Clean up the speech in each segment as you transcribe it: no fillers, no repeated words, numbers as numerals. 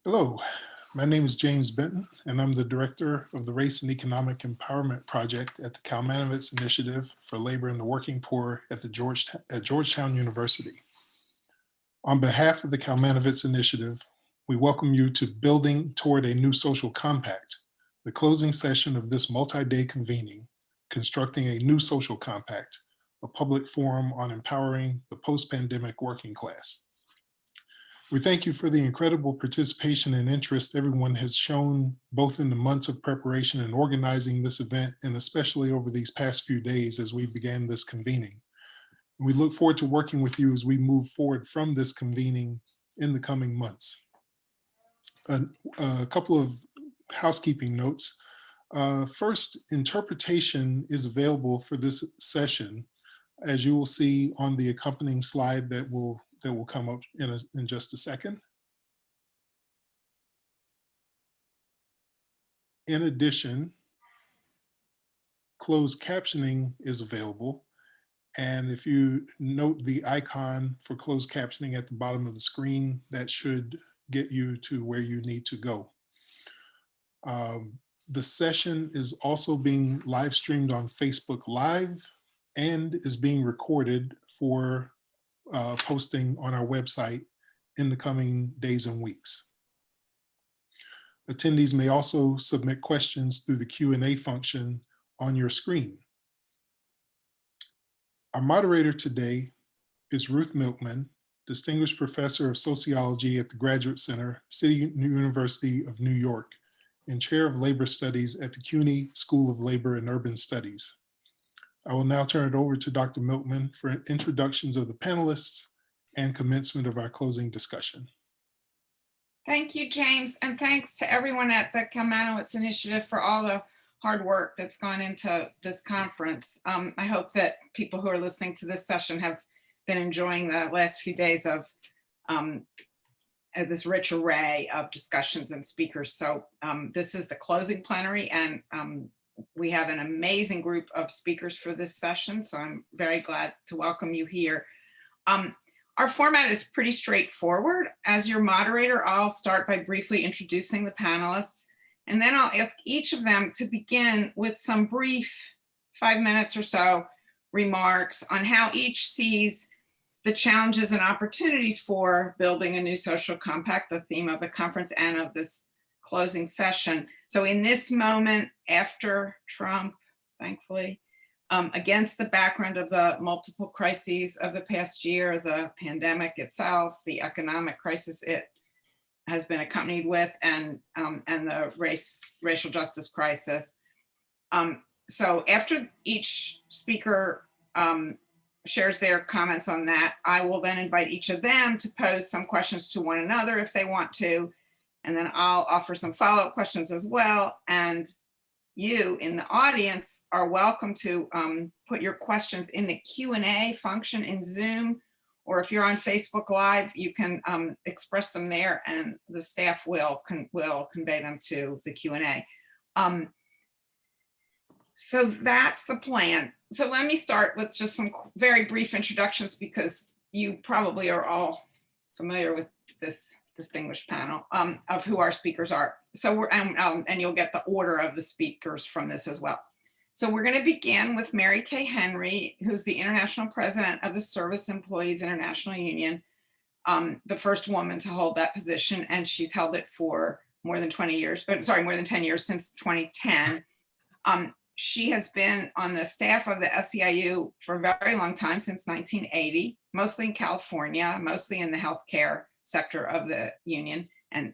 Hello, my name is James Benton, and I'm the Director of the Race and Economic Empowerment Project at the Kalmanovitz Initiative for Labor and the Working Poor at Georgetown University. On behalf of the Kalmanovitz Initiative, we welcome you to Building Toward a New Social Compact, the closing session of this multi-day convening, Constructing a New Social Compact, a public forum on empowering the post-pandemic working class. We thank you for the incredible participation and interest everyone has shown both in the months of preparation and organizing this event, and especially over these past few days as we began this convening. We look forward to working with you as we move forward from this convening in the coming months. A couple of housekeeping notes. First, interpretation is available for this session, as you will see on the accompanying slide that will come up in just a second. In addition, closed captioning is available. And if you note the icon for closed captioning at the bottom of the screen, that should get you to where you need to go. The session is also being live streamed on Facebook Live and is being recorded for posting on our website in the coming days and weeks. Attendees may also submit questions through the Q&A function on your screen. Our moderator today is Ruth Milkman, Distinguished Professor of Sociology at the Graduate Center, City University of New York, and Chair of Labor Studies at the CUNY School of Labor and Urban Studies. I will now turn it over to Dr. Milkman for introductions of the panelists and commencement of our closing discussion. Thank you, James, and thanks to everyone at the Kalmanovitz Initiative for all the hard work that's gone into this conference. I hope that people who are listening to this session have been enjoying the last few days of this rich array of discussions and speakers. So this is the closing plenary, and we have an amazing group of speakers for this session, so I'm very glad to welcome you here. Our format is pretty straightforward. As your moderator, I'll start by briefly introducing the panelists, and then I'll ask each of them to begin with some brief 5 minutes or so remarks on how each sees the challenges and opportunities for building a new social compact, the theme of the conference and of this closing session. So in this moment after Trump, thankfully, against the background of the multiple crises of the past year, the pandemic itself, the economic crisis it has been accompanied with, and the racial justice crisis. So after each speaker shares their comments on that, I will then invite each of them to pose some questions to one another if they want to, and then I'll offer some follow-up questions as well. And you in the audience are welcome to put your questions in the Q&A function in Zoom, or if you're on Facebook Live, you can express them there and the staff will convey them to the Q&A. So that's the plan. So let me start with just some very brief introductions, because you probably are all familiar with this distinguished panel of who our speakers are. So and you'll get the order of the speakers from this as well. So we're going to begin with Mary Kay Henry, who's the International President of the Service Employees International Union, the first woman to hold that position, and she's held it for more than 10 years, since 2010. She has been on the staff of the SEIU for a very long time, since 1980, mostly in California, mostly in the healthcare sector of the union. And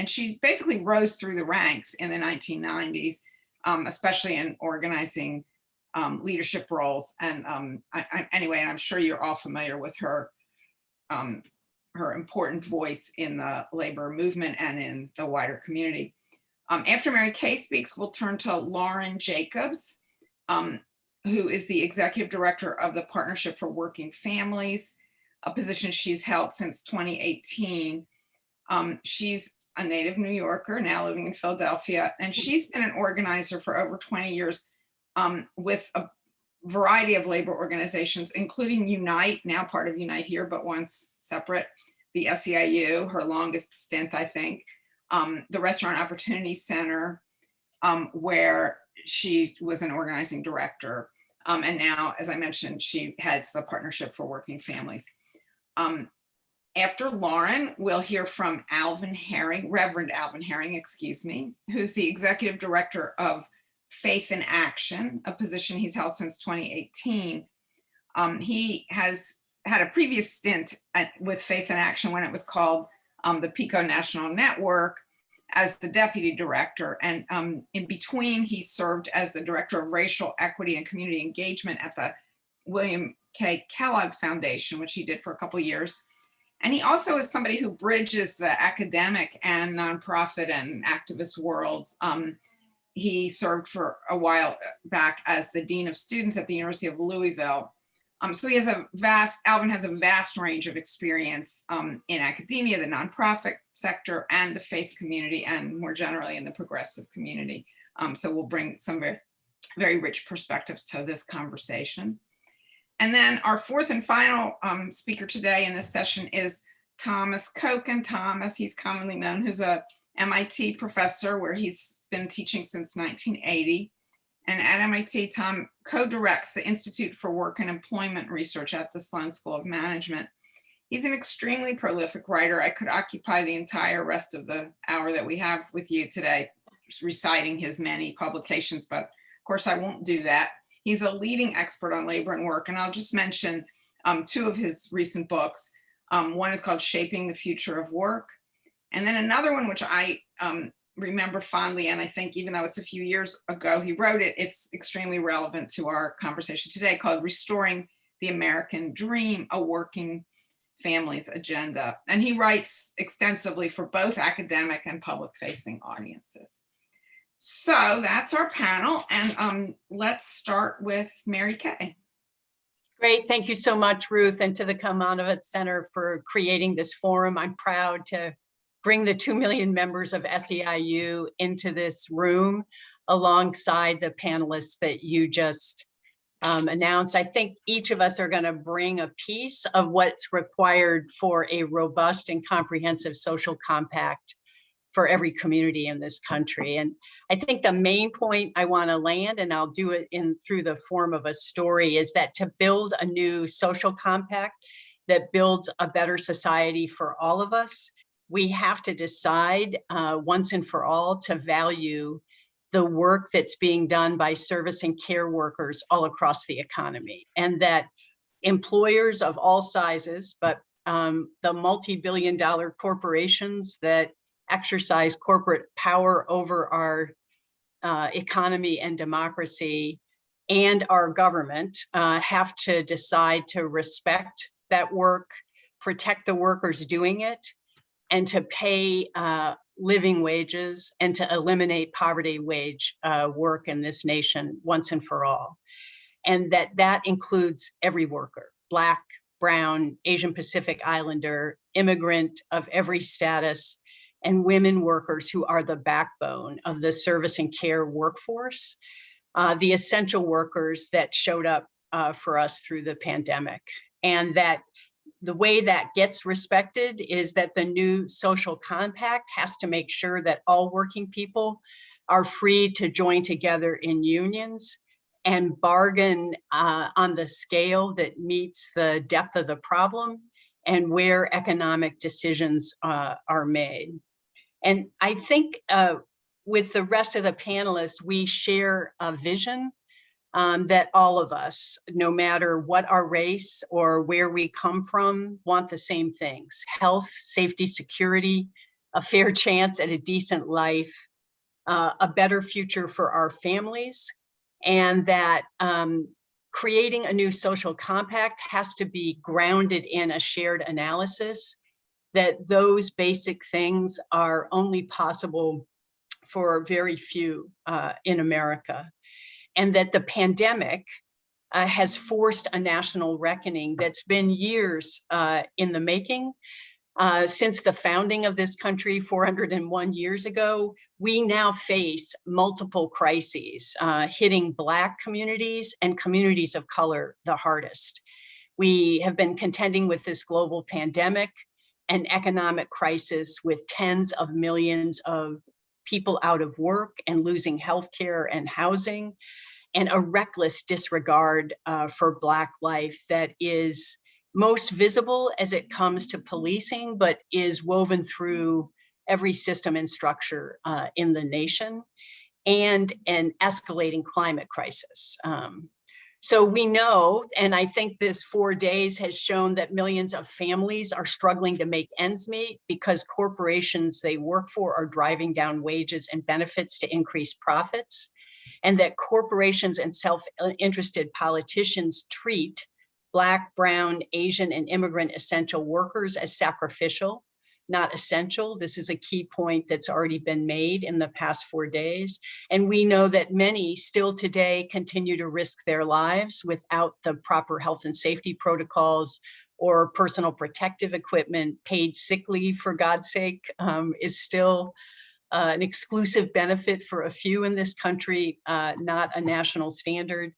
she basically rose through the ranks in the 1990s, especially in organizing leadership roles. And anyway, and I'm sure you're all familiar with her, her important voice in the labor movement and in the wider community. After Mary Kay speaks, we'll turn to Lauren Jacobs, who is the Executive Director of the Partnership for Working Families, a position she's held since 2018. She's a native New Yorker, now living in Philadelphia, and she's been an organizer for over 20 years with a variety of labor organizations, including Unite, now part of Unite here, but once separate, the SEIU, her longest stint, I think, the Restaurant Opportunity Center, where she was an organizing director. And now, as I mentioned, she heads the Partnership for Working Families. After Lauren, we'll hear from Alvin Herring, Reverend Alvin Herring, excuse me, who's the executive director of Faith in Action, a position he's held since 2018. He has had a previous stint with Faith in Action when it was called the PICO National Network as the deputy director. And in between, he served as the director of racial equity and community engagement at the William K. Kellogg Foundation, which he did for a couple of years. And he also is somebody who bridges the academic and nonprofit and activist worlds. He served for a while back as the Dean of Students at the University of Louisville. So he has Alvin has a vast range of experience in academia, the nonprofit sector, and the faith community, and more generally in the progressive community. So we'll bring some very, very rich perspectives to this conversation. And then our fourth and final speaker today in this session is Thomas Kochan. Thomas, he's commonly known as a MIT professor where he's been teaching since 1980. And at MIT, Tom co-directs the Institute for Work and Employment Research at the Sloan School of Management. He's an extremely prolific writer. I could occupy the entire rest of the hour that we have with you today reciting his many publications, but of course I won't do that. He's a leading expert on labor and work, and I'll just mention two of his recent books. One is called Shaping the Future of Work, and then another one, which I remember fondly, and I think even though it's a few years ago he wrote it, it's extremely relevant to our conversation today, called Restoring the American Dream, a Working Family's Agenda. And he writes extensively for both academic and public-facing audiences. So that's our panel, and let's start with Mary Kay. Great, thank you so much, Ruth, and to the Kalmanovitz Center for creating this forum. I'm proud to bring the 2 million members of SEIU into this room alongside the panelists that you just announced. I think each of us are going to bring a piece of what's required for a robust and comprehensive social compact for every community in this country. And I think the main point I want to land, and I'll do it through the form of a story, is that to build a new social compact that builds a better society for all of us, we have to decide once and for all to value the work that's being done by service and care workers all across the economy, and that employers of all sizes, but the multi-billion-dollar corporations that exercise corporate power over our economy and democracy and our government have to decide to respect that work, protect the workers doing it, and to pay living wages and to eliminate poverty wage work in this nation once and for all. And that includes every worker, Black, Brown, Asian Pacific Islander, immigrant of every status, and women workers who are the backbone of the service and care workforce, the essential workers that showed up for us through the pandemic. And that the way that gets respected is that the new social compact has to make sure that all working people are free to join together in unions and bargain on the scale that meets the depth of the problem and where economic decisions are made. And I think with the rest of the panelists, we share a vision that all of us, no matter what our race or where we come from, want the same things: health, safety, security, a fair chance at a decent life, a better future for our families, and that creating a new social compact has to be grounded in a shared analysis that those basic things are only possible for very few in America. And that the pandemic has forced a national reckoning that's been years in the making. Since the founding of this country 401 years ago, we now face multiple crises hitting Black communities and communities of color the hardest. We have been contending with this global pandemic, an economic crisis with tens of millions of people out of work and losing healthcare and housing, and a reckless disregard for Black life that is most visible as it comes to policing, but is woven through every system and structure in the nation, and an escalating climate crisis. So we know, and I think this 4 days has shown, that millions of families are struggling to make ends meet because corporations they work for are driving down wages and benefits to increase profits, and that corporations and self-interested politicians treat Black, brown, Asian, and immigrant essential workers as sacrificial, not essential. This is a key point that's already been made in the past 4 days. And we know that many still today continue to risk their lives without the proper health and safety protocols or personal protective equipment. Paid sick leave, for God's sake, is still an exclusive benefit for a few in this country, not a national standard.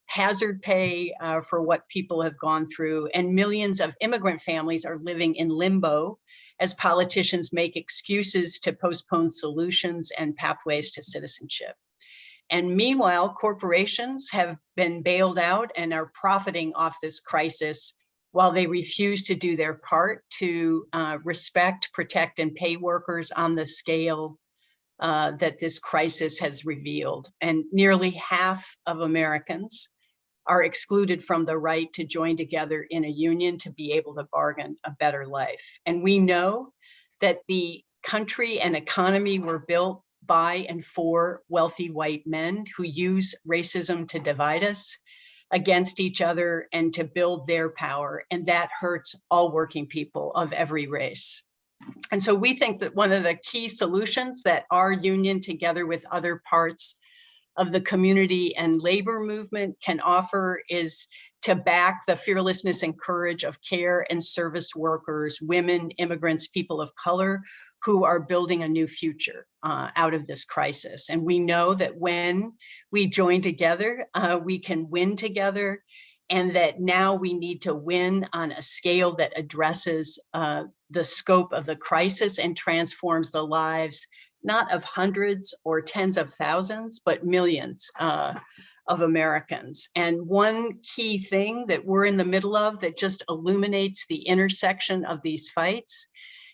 Hazard pay for what people have gone through, and millions of immigrant families are living in limbo as politicians make excuses to postpone solutions and pathways to citizenship. And meanwhile, corporations have been bailed out and are profiting off this crisis while they refuse to do their part to respect, protect, and pay workers on the scale that this crisis has revealed. And nearly half of Americans are excluded from the right to join together in a union to be able to bargain a better life. And we know that the country and economy were built by and for wealthy white men who use racism to divide us against each other and to build their power. And that hurts all working people of every race. And so we think that one of the key solutions that our union, together with other parts of the community and labor movement, can offer is to back the fearlessness and courage of care and service workers, women, immigrants, people of color, who are building a new future out of this crisis. And we know that when we join together, we can win together, and that now we need to win on a scale that addresses the scope of the crisis and transforms the lives, not of hundreds or tens of thousands, but millions of Americans. And one key thing that we're in the middle of that just illuminates the intersection of these fights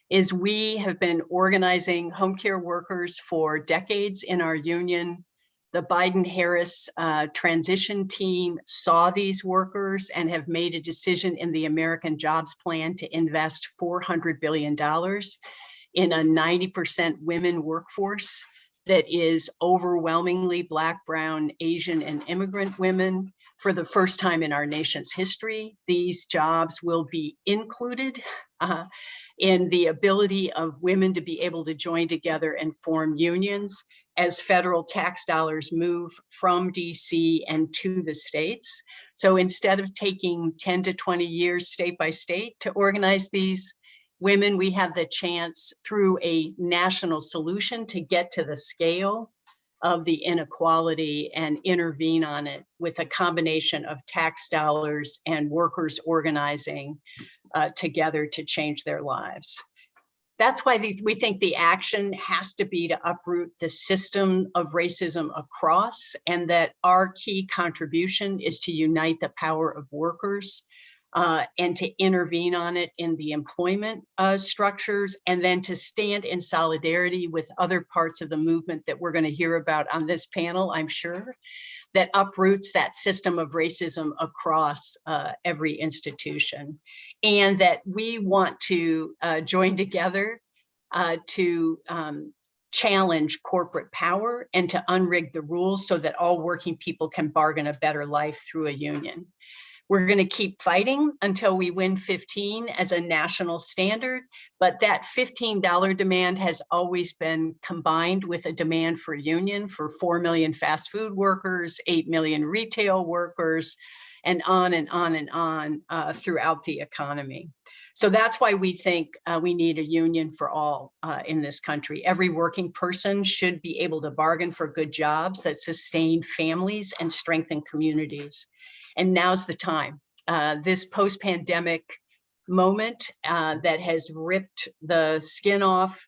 is we have been organizing home care workers for decades in our union. The Biden-Harris transition team saw these workers and have made a decision in the American Jobs Plan to invest $400 billion in a 90% women workforce that is overwhelmingly Black, brown, Asian, and immigrant women. For the first time in our nation's history, these jobs will be included in the ability of women to be able to join together and form unions as federal tax dollars move from DC and to the states. So instead of taking 10 to 20 years state by state to organize these women, we have the chance through a national solution to get to the scale of the inequality and intervene on it with a combination of tax dollars and workers organizing together to change their lives. That's why we think the action has to be to uproot the system of racism across, and that our key contribution is to unite the power of workers and to intervene on it in the employment structures, and then to stand in solidarity with other parts of the movement that we're going to hear about on this panel, I'm sure, that uproots that system of racism across every institution. And that we want to join together to challenge corporate power and to unrig the rules so that all working people can bargain a better life through a union. We're going to keep fighting until we win 15 as a national standard, but that $15 demand has always been combined with a demand for union for 4 million fast food workers, 8 million retail workers, and on and on and on throughout the economy. So that's why we think we need a union for all in this country. Every working person should be able to bargain for good jobs that sustain families and strengthen communities. And now's the time. This post-pandemic moment that has ripped the skin off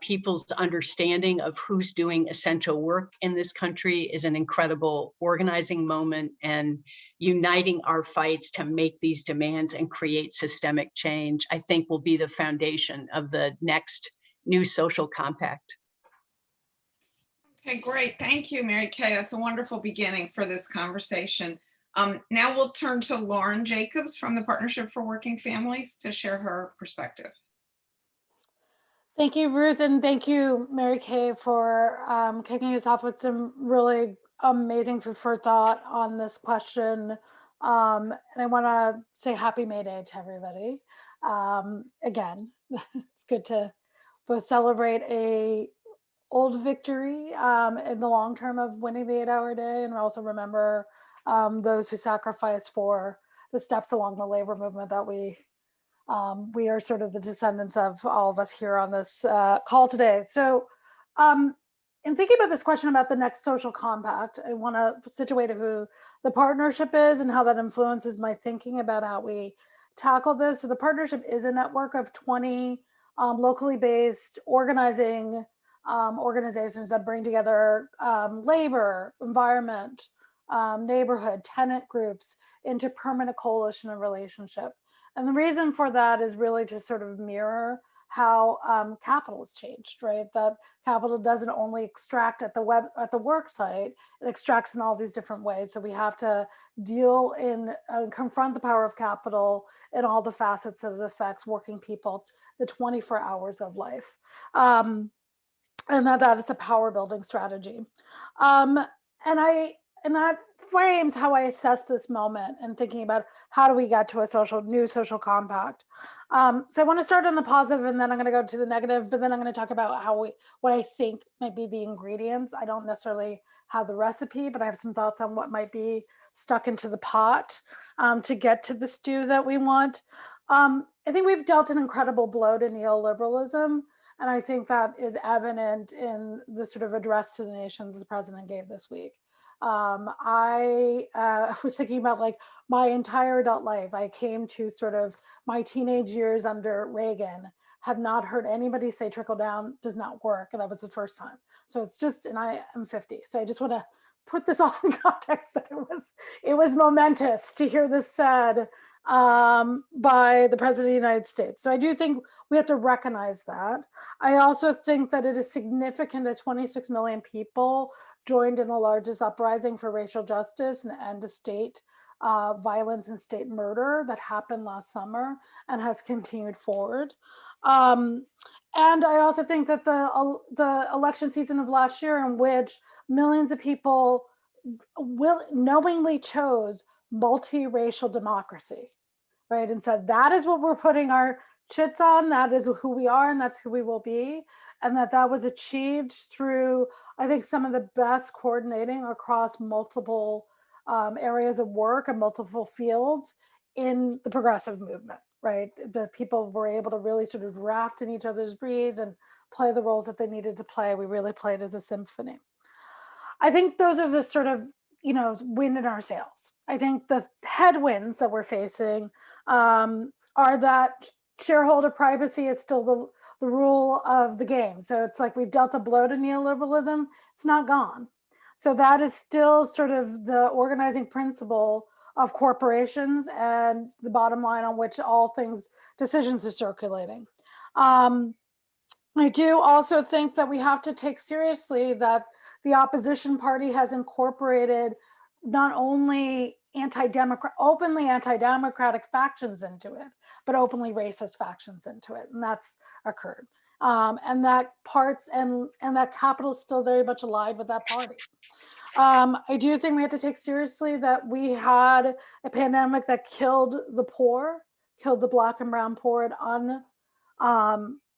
people's understanding of who's doing essential work in this country, is an incredible organizing moment, and uniting our fights to make these demands and create systemic change, I think, will be the foundation of the next new social compact. Okay, great. Thank you, Mary Kay. That's a wonderful beginning for this conversation. Now we'll turn to Lauren Jacobs from the Partnership for Working Families to share her perspective. Thank you, Ruth, and thank you, Mary Kay, for kicking us off with some really amazing food for thought on this question. And I want to say happy May Day to everybody. Again, it's good to both celebrate a old victory in the long term of winning the 8-hour day, and also remember those who sacrificed for the steps along the labor movement that we are sort of the descendants of, all of us here on this call today. So in thinking about this question about the next social compact, I want to situate who the partnership is and how that influences my thinking about how we tackle this. So the partnership is a network of 20 locally based organizations that bring together labor, environment, neighborhood, tenant groups into permanent coalition and relationship. And the reason for that is really to sort of mirror how capital has changed, right? That capital doesn't only extract at the work site, it extracts in all these different ways. So we have to deal in, confront the power of capital in all the facets that it affects working people, the 24 hours of life. And that is a power building strategy. And that frames how I assess this moment and thinking about how do we get to a new social compact. So I want to start on the positive, and then I'm going to go to the negative, but then I'm going to talk about what I think might be the ingredients. I don't necessarily have the recipe, but I have some thoughts on what might be stuck into the pot to get to the stew that we want. I think we've dealt an incredible blow to neoliberalism, and I think that is evident in the sort of address to the nation that the president gave this week. I was thinking about like my entire adult life. I came to sort of my teenage years under Reagan, have not heard anybody say trickle down does not work. And that was the first time. So it's just, and I am 50. So I just want to put this all in context that it was momentous to hear this said by the president of the United States. So I do think we have to recognize that. I also think that it is significant that 26 million people joined in the largest uprising for racial justice and end to state violence and state murder that happened last summer and has continued forward. And I also think that the election season of last year, in which millions of people knowingly chose multiracial democracy, right? And said, that is what we're putting our chits on, that is who we are, and that's who we will be. And that was achieved through, I think, some of the best coordinating across multiple areas of work and multiple fields in the progressive movement, right? The people were able to really sort of raft in each other's breeze and play the roles that they needed to play. We really played as a symphony. I think those are the sort of, wind in our sails. I think the headwinds that we're facing are that shareholder privacy is still the rule of the game. So it's like we've dealt a blow to neoliberalism, it's not gone. So that is still sort of the organizing principle of corporations and the bottom line on which all decisions are circulating. I do also think that we have to take seriously that the opposition party has incorporated not only openly anti-democratic factions into it, but openly racist factions into it, and that's occurred. And that that capital is still very much alive with that party. I do think we have to take seriously that we had a pandemic that killed the poor, killed the Black and brown poor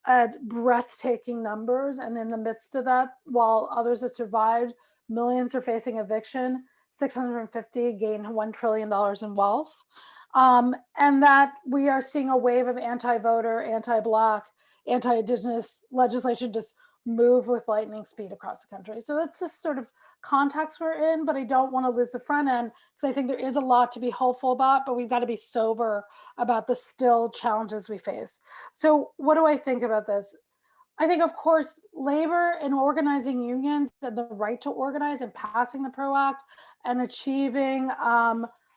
at breathtaking numbers, and in the midst of that, while others have survived, millions are facing eviction. 650 gained $1 trillion in wealth. And that we are seeing a wave of anti-voter, anti-Black, anti-Indigenous legislation just move with lightning speed across the country. So that's the sort of context we're in, but I don't want to lose the front end because I think there is a lot to be hopeful about, but we've got to be sober about the still challenges we face. So what do I think about this? I think, of course, labor and organizing unions and the right to organize and passing the PRO Act and achieving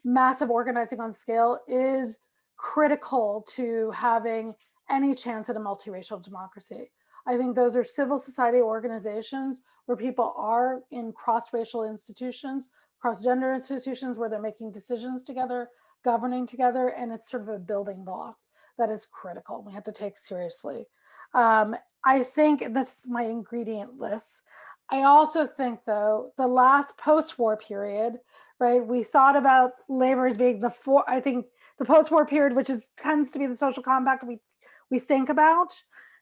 massive organizing on scale is critical to having any chance at a multiracial democracy. I think those are civil society organizations where people are in cross-racial institutions, cross-gender institutions where they're making decisions together, governing together, and it's sort of a building block that is critical. We have to take seriously. I think this is my ingredient list. I also think, though, the last post-war period, right? We thought about labor as being I think the post-war period, which tends to be the social compact we think about,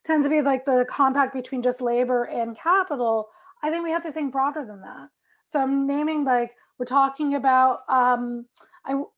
tends to be like the compact between just labor and capital. I think we have to think broader than that. So I'm naming, like, we're talking about, I'm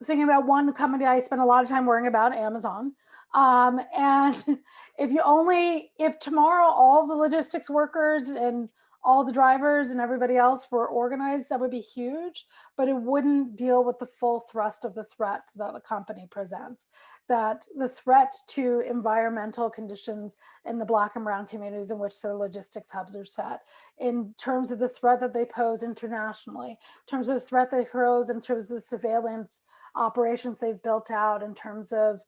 thinking about one company I spend a lot of time worrying about, Amazon. And if tomorrow all the logistics workers and all the drivers and everybody else were organized, that would be huge, but it wouldn't deal with the full thrust of the threat that the company presents. That the threat to environmental conditions in the Black and brown communities in which their logistics hubs are set, in terms of the threat that they pose internationally, in terms of the threat they pose in terms of the surveillance operations they've built out, in terms of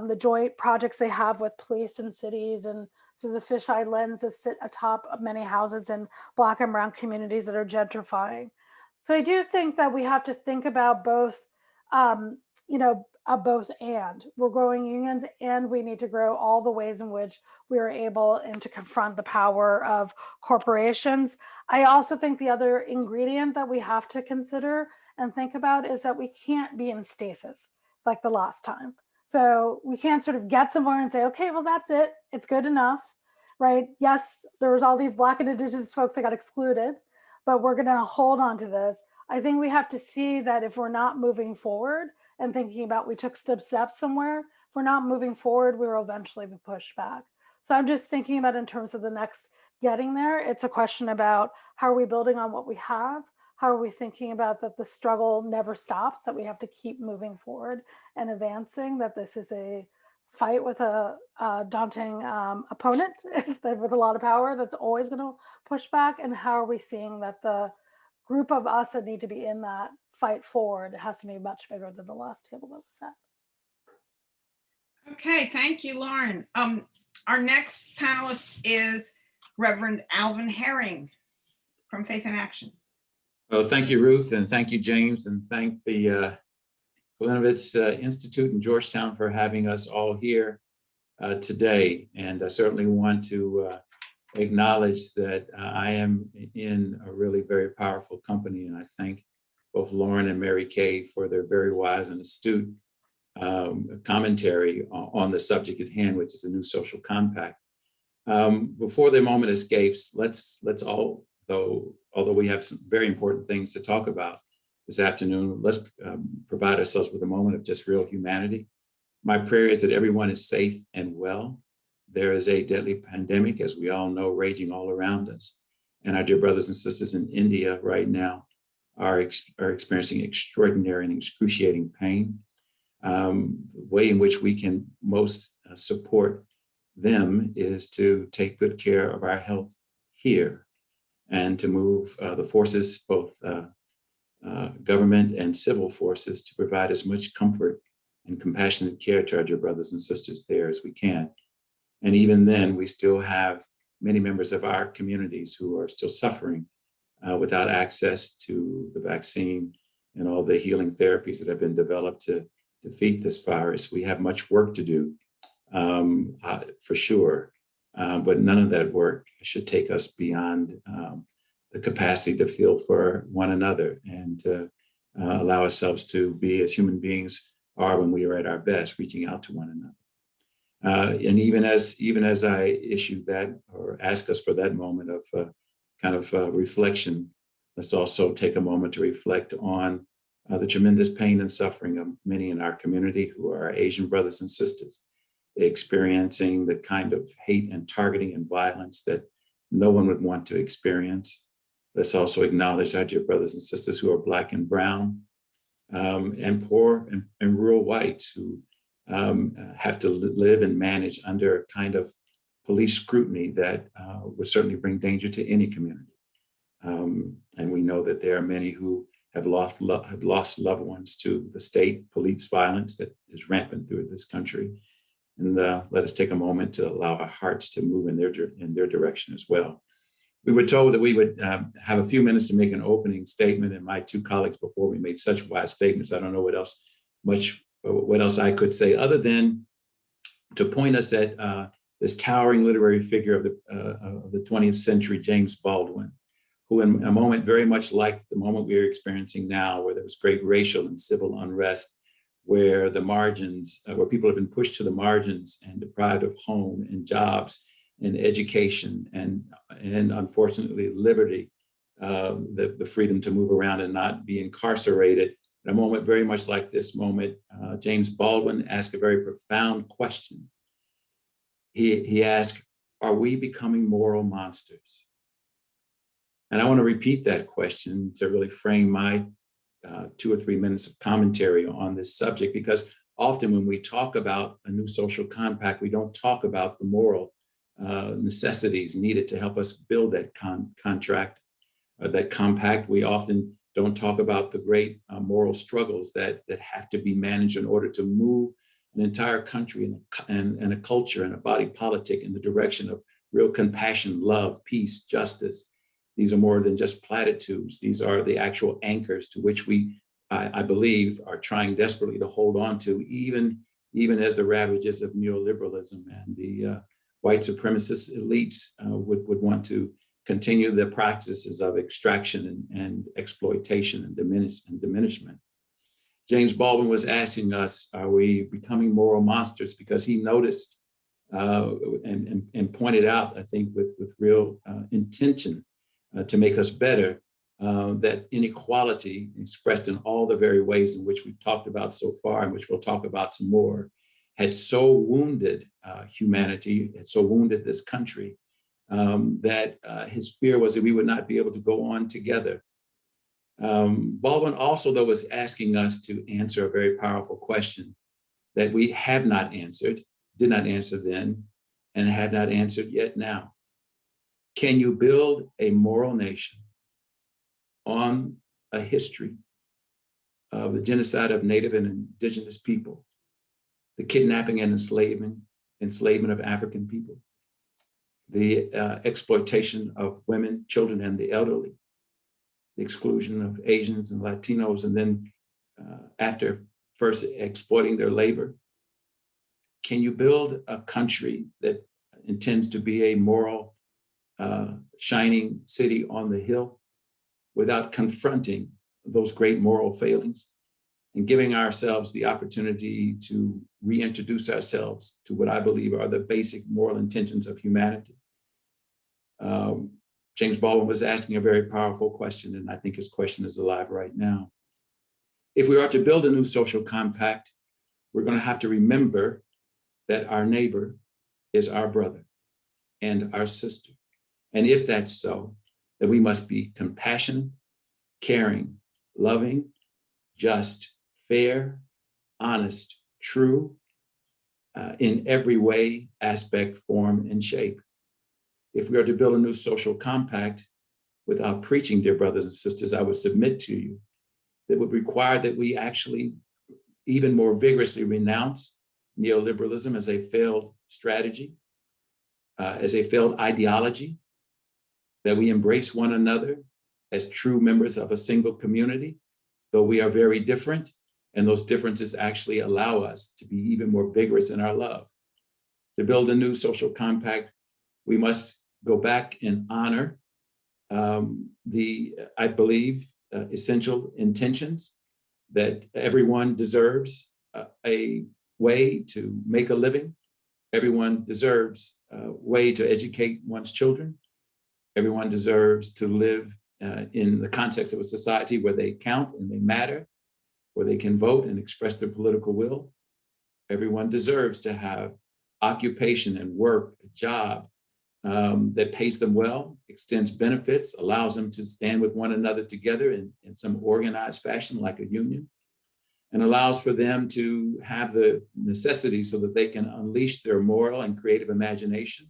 the joint projects they have with police and cities, and sort of the fisheye lens that sit atop of many houses in Black and brown communities that are gentrifying. So I do think that we have to think about both, both and. We're growing unions and we need to grow all the ways in which we are able and to confront the power of corporations. I also think the other ingredient that we have to consider and think about is that we can't be in stasis like the last time. So we can't sort of get somewhere and say, okay, well, that's it. It's good enough, right? Yes, there was all these Black and Indigenous folks that got excluded, but we're going to hold on to this. I think we have to see that if we're not moving forward and thinking about we took steps somewhere, if we're not moving forward, we will eventually be pushed back. So I'm just thinking about in terms of the next getting there, it's a question about how are we building on what we have? How are we thinking about that the struggle never stops, that we have to keep moving forward and advancing, that this is a fight with a daunting opponent with a lot of power that's always going to push back? And how are we seeing that the group of us that need to be in that fight forward has to be much bigger than the last table that was set? Okay, thank you, Lauren. Our next panelist is Reverend Alvin Herring from Faith in Action. Well, thank you, Ruth, and thank you, James, and thank the Klenovitz Institute in Georgetown for having us all here today. And I certainly want to acknowledge that I am in a really very powerful company, and I thank both Lauren and Mary Kay for their very wise and astute commentary on the subject at hand, which is a new social compact. Before the moment escapes, let's all, although we have some very important things to talk about this afternoon, let's provide ourselves with a moment of just real humanity. My prayer is that everyone is safe and well. There is a deadly pandemic, as we all know, raging all around us. And our dear brothers and sisters in India right now are experiencing extraordinary and excruciating pain. The way in which we can most support them is to take good care of our health here and to move the forces, both government and civil forces, to provide as much comfort and compassionate care to our dear brothers and sisters there as we can. And even then, we still have many members of our communities who are still suffering without access to the vaccine and all the healing therapies that have been developed to defeat this virus. We have much work to do, for sure, but none of that work should take us beyond the capacity to feel for one another and to allow ourselves to be as human beings are when we are at our best, reaching out to one another. And even as I issue that or ask us for that moment of kind of reflection, let's also take a moment to reflect on the tremendous pain and suffering of many in our community who are our Asian brothers and sisters, experiencing the kind of hate and targeting and violence that no one would want to experience. Let's also acknowledge our dear brothers and sisters who are Black and brown, and poor and rural whites who have to live and manage under a kind of police scrutiny that would certainly bring danger to any community. And we know that there are many who have lost loved ones to the state police violence that is rampant through this country. And let us take a moment to allow our hearts to move in their direction as well. We were told that we would have a few minutes to make an opening statement, and my two colleagues before me made such wise statements. I don't know what else I could say other than to point us at this towering literary figure of the 20th century, James Baldwin, who in a moment very much like the moment we are experiencing now, where there was great racial and civil unrest, where the margins, where people have been pushed to the margins and deprived of home and jobs and education and unfortunately liberty, the freedom to move around and not be incarcerated. In a moment very much like this moment, James Baldwin asked a very profound question. He asked, are we becoming moral monsters? And I want to repeat that question to really frame my 2 or 3 minutes of commentary on this subject, because often when we talk about a new social compact, we don't talk about the moral necessities needed to help us build that that compact. We often don't talk about the great moral struggles that have to be managed in order to move an entire country and a culture and a body politic in the direction of real compassion, love, peace, justice. These are more than just platitudes. These are the actual anchors to which we, I believe, are trying desperately to hold on to, even as the ravages of neoliberalism and the white supremacist elites would want to continue the practices of extraction and exploitation and diminishment. James Baldwin was asking us, are we becoming moral monsters? Because he noticed and pointed out, I think with real intention to make us better, that inequality expressed in all the very ways in which we've talked about so far and which we'll talk about some more, had so wounded humanity, had so wounded this country, that his fear was that we would not be able to go on together. Baldwin also, though, was asking us to answer a very powerful question that we have not answered, did not answer then, and have not answered yet now. Can you build a moral nation on a history of the genocide of Native and Indigenous people, the kidnapping and enslavement of African people, the exploitation of women, children, and the elderly, the exclusion of Asians and Latinos, and then after first exploiting their labor? Can you build a country that intends to be a moral, shining city on the hill without confronting those great moral failings and giving ourselves the opportunity to reintroduce ourselves to what I believe are the basic moral intentions of humanity? James Baldwin was asking a very powerful question, and I think his question is alive right now. If we are to build a new social compact, we're going to have to remember that our neighbor is our brother and our sister. And if that's so, then we must be compassionate, caring, loving, just, fair, honest, true, in every way, aspect, form, and shape. If we are to build a new social compact without preaching, dear brothers and sisters, I would submit to you that would require that we actually even more vigorously renounce neoliberalism as a failed strategy, as a failed ideology, that we embrace one another as true members of a single community, though we are very different, and those differences actually allow us to be even more vigorous in our love. To build a new social compact, we must go back and honor I believe, essential intentions that everyone deserves a way to make a living. Everyone deserves a way to educate one's children. Everyone deserves to live in the context of a society where they count and they matter, where they can vote and express their political will. Everyone deserves to have occupation and work, a job, that pays them well, extends benefits, allows them to stand with one another together in some organized fashion like a union, and allows for them to have the necessity so that they can unleash their moral and creative imagination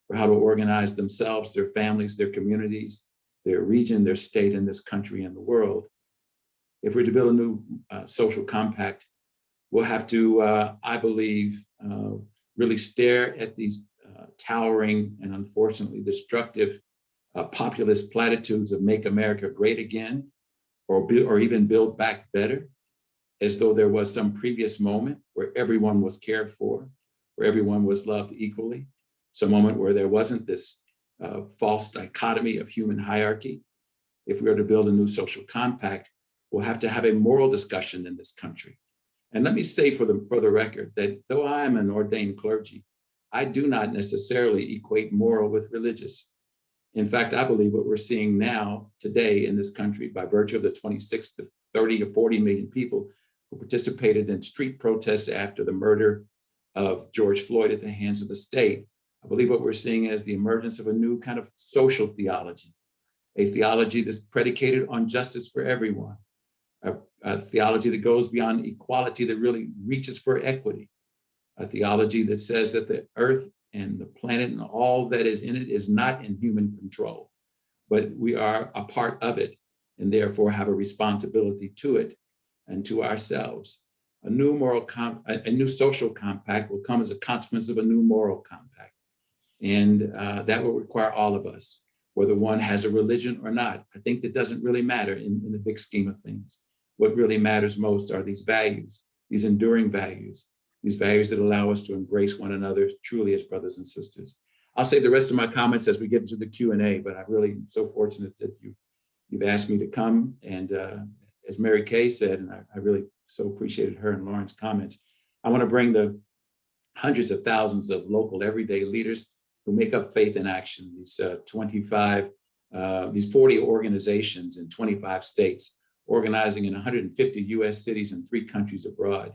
for how to organize themselves, their families, their communities, their region, their state, and this country and the world. If we're to build a new social compact, we'll have to, I believe, really stare at these towering and unfortunately destructive populist platitudes of make America great again, or even build back better, as though there was some previous moment where everyone was cared for, where everyone was loved equally, some moment where there wasn't this false dichotomy of human hierarchy. If we are to build a new social compact, we'll have to have a moral discussion in this country. And let me say for the record that though I am an ordained clergy, I do not necessarily equate moral with religious. In fact, I believe what we're seeing now today in this country by virtue of the 26 to 30 or 40 million people who participated in street protests after the murder of George Floyd at the hands of the state, I believe what we're seeing is the emergence of a new kind of social theology, a theology that's predicated on justice for everyone, a theology that goes beyond equality, that really reaches for equity, a theology that says that the earth and the planet and all that is in it is not in human control, but we are a part of it and therefore have a responsibility to it and to ourselves. A new social compact will come as a consequence of a new moral compact. And that will require all of us, whether one has a religion or not. I think that doesn't really matter in the big scheme of things. What really matters most are these values, these enduring values, these values that allow us to embrace one another truly as brothers and sisters. I'll save the rest of my comments as we get into the Q&A, but I'm really so fortunate that you've asked me to come. And as Mary Kay said, and I really so appreciated her and Lauren's comments, I want to bring the hundreds of thousands of local everyday leaders who make up Faith in Action, these 40 organizations in 25 states, organizing in 150 US cities and 3 countries abroad.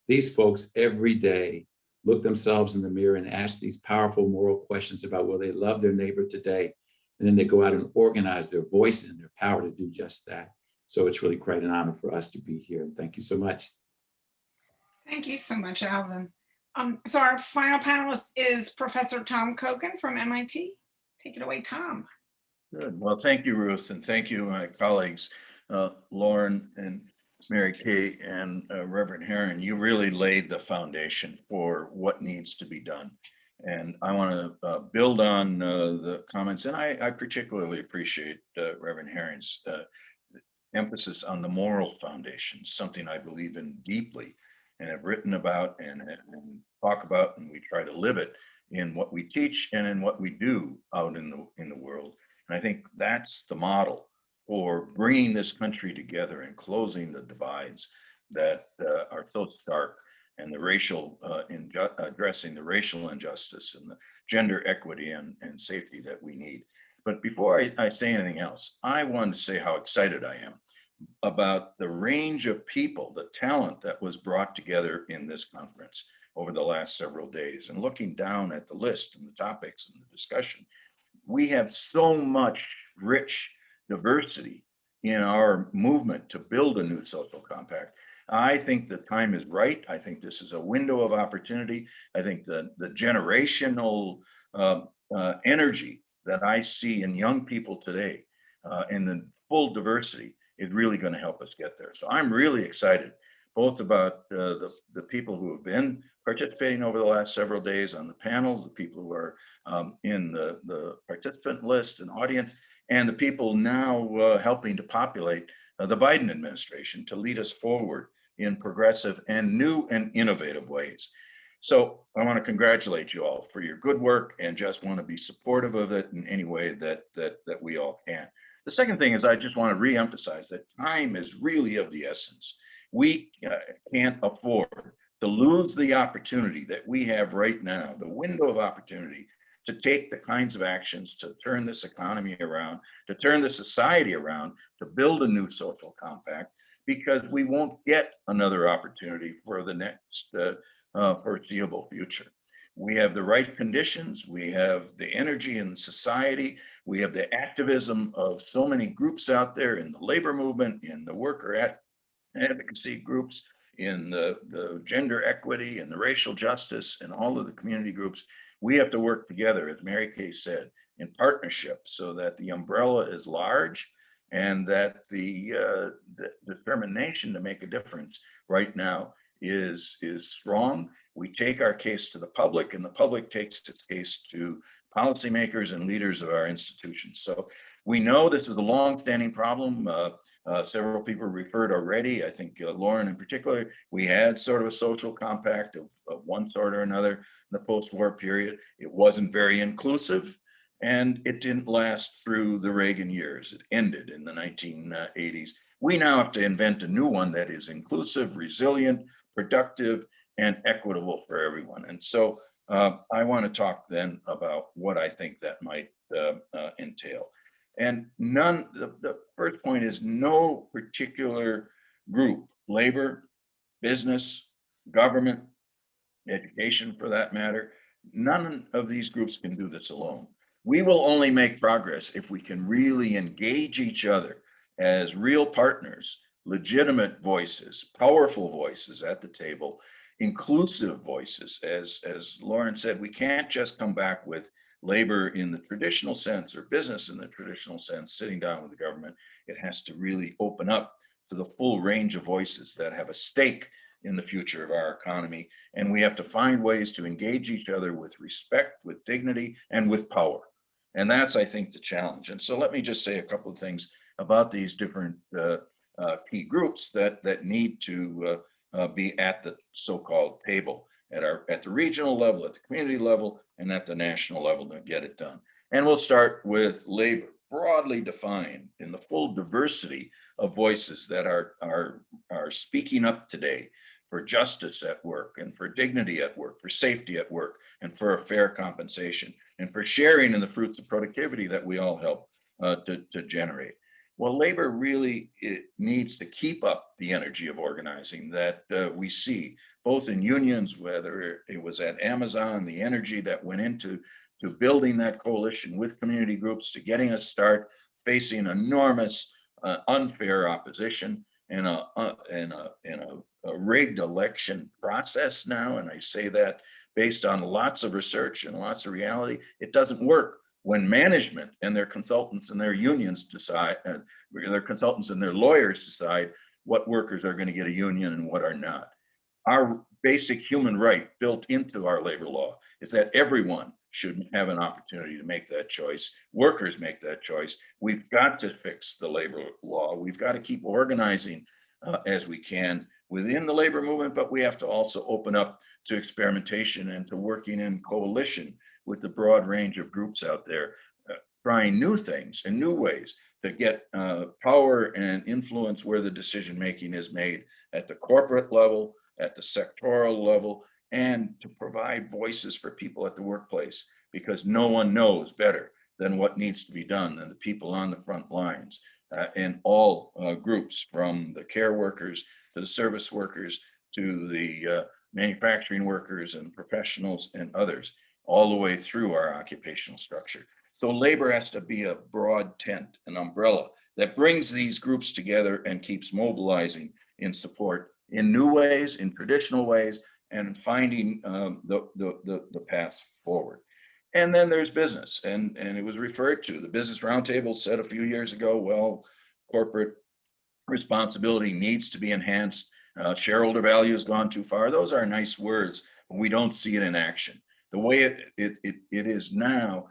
These folks every day look themselves in the mirror and ask these powerful moral questions about will they love their neighbor today, and then they go out and organize their voice and their power to do just that. So it's really quite an honor for us to be here. Thank you so much. Thank you so much, Alvin. So our final panelist is Professor Tom Kochan from MIT. Take it away, Tom. Good. Well, thank you, Ruth, and thank you, my colleagues, Lauren and Mary Kay and Reverend Herron. You really laid the foundation for what needs to be done. And I want to build on the comments, and I particularly appreciate Reverend Herron's emphasis on the moral foundation, something I believe in deeply and have written about and talk about, and we try to live it in what we teach and in what we do out in the world. And I think that's the model for bringing this country together and closing the divides that are so stark, and the racial, addressing the racial injustice and the gender equity and safety that we need. But before I say anything else, I want to say how excited I am about the range of people, the talent that was brought together in this conference over the last several days. And looking down at the list and the topics and the discussion, we have so much rich diversity in our movement to build a new social compact. I think the time is right. I think this is a window of opportunity. I think the generational energy that I see in young people today and the full diversity is really going to help us get there. So I'm really excited both about the people who have been participating over the last several days on the panels, the people who are in the participant list and audience, and the people now helping to populate the Biden administration to lead us forward in progressive and new and innovative ways. So I want to congratulate you all for your good work and just want to be supportive of it in any way that we all can. The second thing is I just want to reemphasize that time is really of the essence. We can't afford to lose the opportunity that we have right now, the window of opportunity to take the kinds of actions to turn this economy around, to turn the society around, to build a new social compact, because we won't get another opportunity for the next foreseeable future. we have the right conditions, we have the energy in society, we have the activism of so many groups out there in the labor movement, in the worker advocacy groups, in the gender equity and the racial justice and all of the community groups. We have to work together, as Mary Kay said, in partnership so that the umbrella is large and that the determination to make a difference right now is strong. We take our case to the public and the public takes its case to policymakers and leaders of our institutions. So we know this is a long-standing problem. Several people referred already, I think Lauren in particular, we had sort of a social compact of one sort or another in the post-war period. It wasn't very inclusive and it didn't last through the Reagan years. It ended in the 1980s. We now have to invent a new one that is inclusive, resilient, productive, and equitable for everyone. And so I want to talk then about what I think that might entail. And the first point is no particular group, labor, business, government, education for that matter, none of these groups can do this alone. We will only make progress if we can really engage each other as real partners, legitimate voices, powerful voices at the table, inclusive voices. As Lauren said, we can't just come back with labor in the traditional sense or business in the traditional sense, sitting down with the government. It has to really open up to the full range of voices that have a stake in the future of our economy. And we have to find ways to engage each other with respect, with dignity, and with power. And that's, I think, the challenge. And so let me just say a couple of things about these different key groups that need to be at the so-called table at the regional level, at the community level, and at the national level to get it done. And we'll start with labor, broadly defined in the full diversity of voices that are speaking up today for justice at work and for dignity at work, for safety at work, and for a fair compensation, and for sharing in the fruits of productivity that we all help to generate. Well, labor really needs to keep up the energy of organizing that we see, both in unions, whether it was at Amazon, the energy that went into building that coalition with community groups to getting us start facing enormous unfair opposition and a rigged election process now. And I say that based on lots of research and lots of reality. It doesn't work when management and their consultants and their unions decide, their consultants and their lawyers decide what workers are going to get a union and what are not. Our basic human right built into our labor law is that everyone should have an opportunity to make that choice. Workers make that choice. We've got to fix the labor law. We've got to keep organizing as we can within the labor movement, but we have to also open up to experimentation and to working in coalition with the broad range of groups out there, trying new things and new ways to get power and influence where the decision making is made at the corporate level, at the sectoral level, and to provide voices for people at the workplace, because no one knows better than what needs to be done than the people on the front lines in all groups, from the care workers to the service workers to the manufacturing workers and professionals and others, all the way through our occupational structure. So labor has to be a broad tent, an umbrella that brings these groups together and keeps mobilizing in support in new ways, in traditional ways, and finding the path forward. And then there's business, and it was referred to. The Business Roundtable said a few years ago, well, corporate responsibility needs to be enhanced. Shareholder value has gone too far. Those are nice words, but we don't see it in action. The way it is now,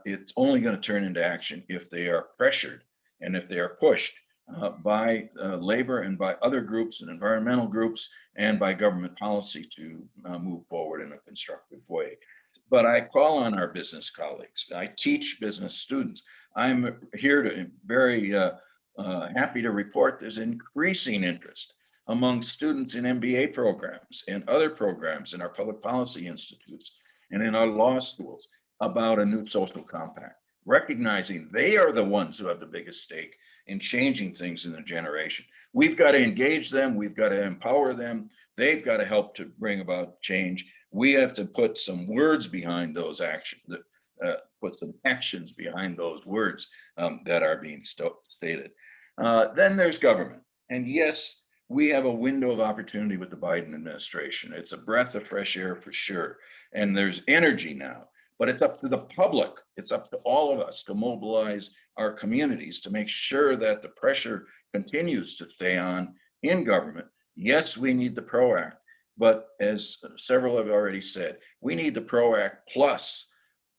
it's only going to turn into action if they are pressured and if they are pushed by labor and by other groups and environmental groups and by government policy to move forward in a constructive way. But I call on our business colleagues. I teach business students. I'm here to very happy to report there's increasing interest among students in MBA programs and other programs in our public policy institutes and in our law schools about a new social compact, recognizing they are the ones who have the biggest stake in changing things in the generation. We've got to engage them. We've got to empower them. They've got to help to bring about change. We have to put some words behind those actions, put some actions behind those words that are being stated. Then there's government. And yes, we have a window of opportunity with the Biden administration. It's a breath of fresh air for sure. And there's energy now, but it's up to the public. It's up to all of us to mobilize our communities to make sure that the pressure continues to stay on in government. Yes, we need the PRO Act, but as several have already said, we need the PRO Act plus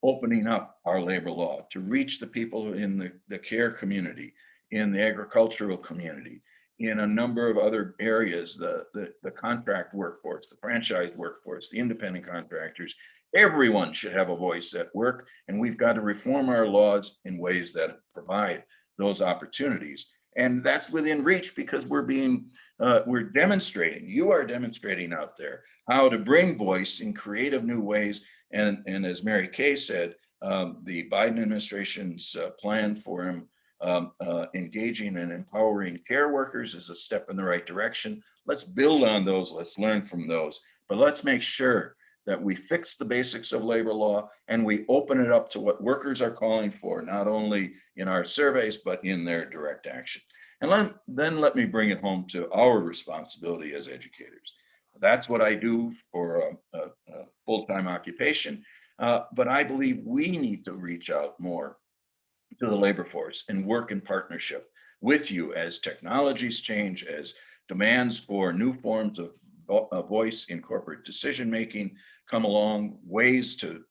opening up our labor law to reach the people in the care community, in the agricultural community, in a number of other areas, the contract workforce, the franchise workforce, the independent contractors. Everyone should have a voice at work, and we've got to reform our laws in ways that provide those opportunities. And that's within reach because we're demonstrating, you are demonstrating out there how to bring voice in creative new ways. And as Mary Kay said, the Biden administration's plan for engaging and empowering care workers is a step in the right direction. Let's build on those, let's learn from those, but let's make sure that we fix the basics of labor law and we open it up to what workers are calling for, not only in our surveys, but in their direct action. And then let me bring it home to our responsibility as educators. That's what I do for a full-time occupation, but I believe we need to reach out more to the labor force and work in partnership with you as technologies change, as demands for new forms of voice in corporate decision-making come along, ways to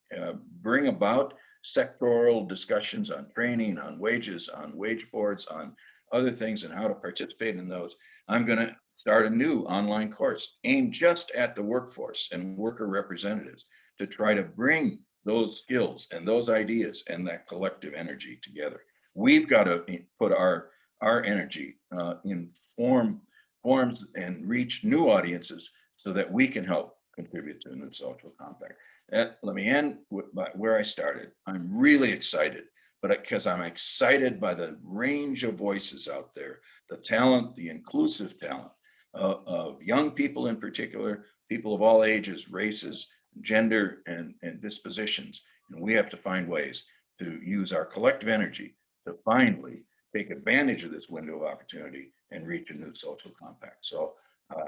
bring about sectoral discussions on training, on wages, on wage boards, on other things and how to participate in those. I'm going to start a new online course aimed just at the workforce and worker representatives to try to bring those skills and those ideas and that collective energy together. We've got to put our energy in forms and reach new audiences so that we can help contribute to the new social compact. Let me end with where I started. I'm really excited, but because I'm excited by the range of voices out there, the talent, the inclusive talent of young people in particular, people of all ages, races, gender, and dispositions. And we have to find ways to use our collective energy to finally take advantage of this window of opportunity and reach a new social compact. So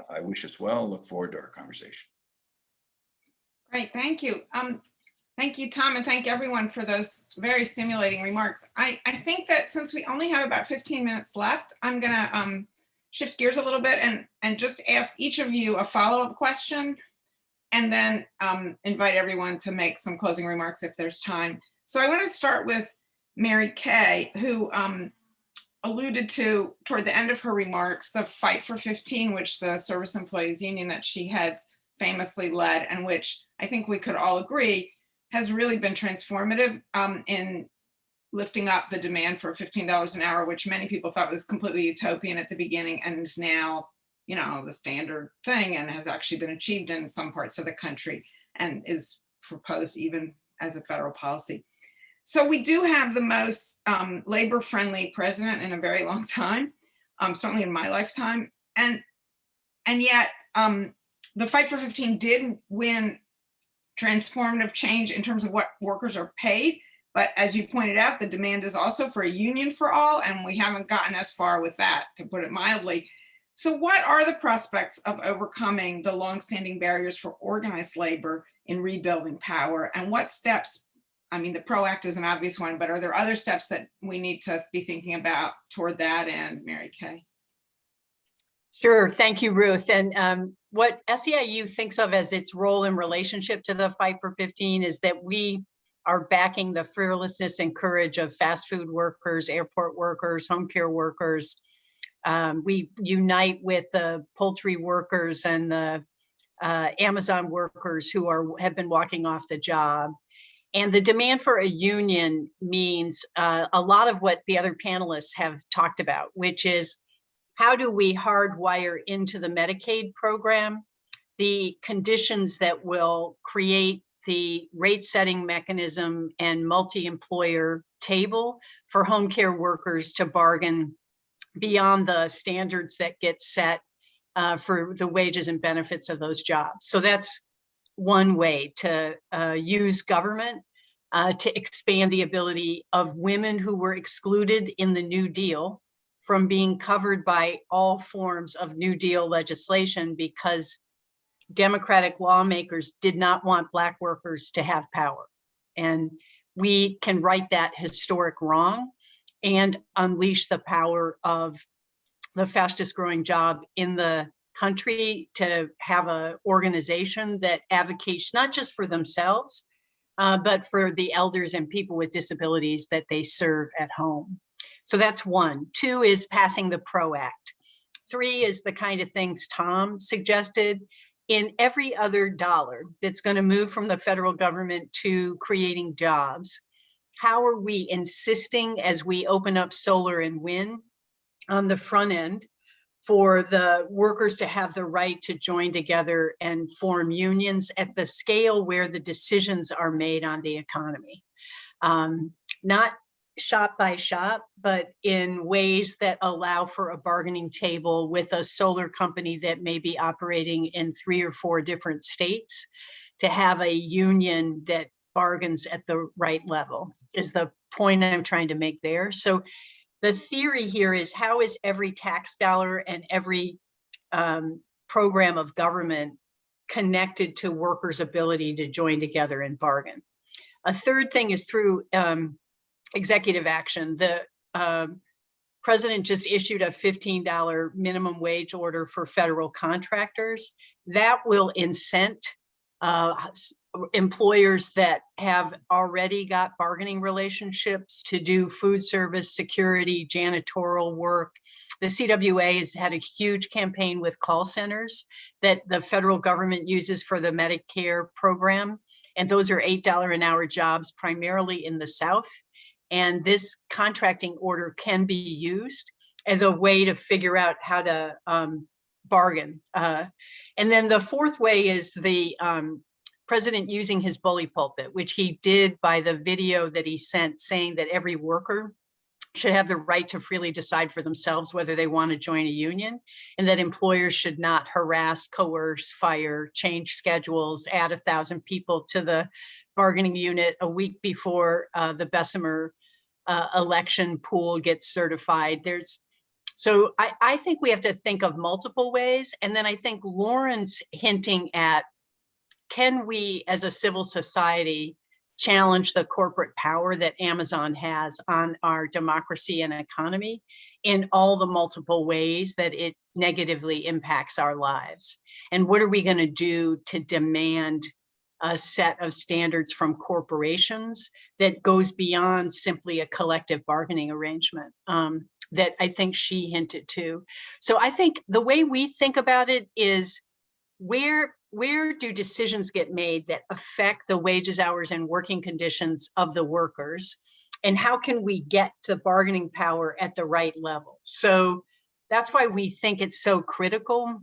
I wish us well, look forward to our conversation. Great, thank you. Thank you, Tom, and thank everyone for those very stimulating remarks. I think that since we only have about 15 minutes left, I'm gonna shift gears a little bit and just ask each of you a follow-up question and then invite everyone to make some closing remarks if there's time. So I want to start with Mary Kay, who alluded to toward the end of her remarks, the Fight for 15, which the Service Employees Union that she heads famously led, and which I think we could all agree has really been transformative in lifting up the demand for $15 an hour, which many people thought was completely utopian at the beginning and is now, you know, the standard thing and has actually been achieved in some parts of the country and is proposed even as a federal policy. So we do have the most labor-friendly president in a very long time, certainly in my lifetime. And yet the Fight for 15 did win transformative change in terms of what workers are paid. But as you pointed out, the demand is also for a union for all, and we haven't gotten as far with that, to put it mildly. So what are the prospects of overcoming the longstanding barriers for organized labor in rebuilding power? And what steps, I mean, the PRO Act is an obvious one, but are there other steps that we need to be thinking about toward that end, Mary Kay? Sure, thank you, Ruth. And what SEIU thinks of as its role in relationship to the Fight for 15 is that we are backing the fearlessness and courage of fast food workers, airport workers, home care workers. We unite with the poultry workers and the Amazon workers who have been walking off the job. And the demand for a union means a lot of what the other panelists have talked about, which is how do we hardwire into the Medicaid program the conditions that will create the rate setting mechanism and multi-employer table for home care workers to bargain beyond the standards that get set for the wages and benefits of those jobs. So that's one way to use government to expand the ability of women who were excluded in the New Deal from being covered by all forms of New Deal legislation because Democratic lawmakers did not want Black workers to have power. And we can right that historic wrong and unleash the power of the fastest growing job in the country to have an organization that advocates not just for themselves, but for the elders and people with disabilities that they serve at home. So that's one. Two is passing the PRO Act. Three is the kind of things Tom suggested. In every other dollar that's going to move from the federal government to creating jobs, how are we insisting as we open up solar and wind on the front end for the workers to have the right to join together and form unions at the scale where the decisions are made on the economy? Not shop by shop, but in ways that allow for a bargaining table with a solar company that may be operating in 3 or 4 different states to have a union that bargains at the right level is the point I'm trying to make there. So the theory here is, how is every tax dollar and every program of government connected to workers' ability to join together and bargain? A third thing is through executive action. The president just issued a $15 minimum wage order for federal contractors. That will incent employers that have already got bargaining relationships to do food service, security, janitorial work. The CWA has had a huge campaign with call centers that the federal government uses for the Medicare program. And those are $8 an hour jobs, primarily in the South. And this contracting order can be used as a way to figure out how to bargain. And then the fourth way is the president using his bully pulpit, which he did by the video that he sent saying that every worker should have the right to freely decide for themselves whether they want to join a union, and that employers should not harass, coerce, fire, change schedules, add 1,000 people to the bargaining unit a week before the Bessemer election pool gets certified. So I think we have to think of multiple ways. And then I think Lauren's hinting at, can we as a civil society challenge the corporate power that Amazon has on our democracy and economy in all the multiple ways that it negatively impacts our lives? And what are we going to do to demand a set of standards from corporations that goes beyond simply a collective bargaining arrangement that I think she hinted to? So I think the way we think about it is, where do decisions get made that affect the wages, hours, and working conditions of the workers? And how can we get to bargaining power at the right level? So that's why we think it's so critical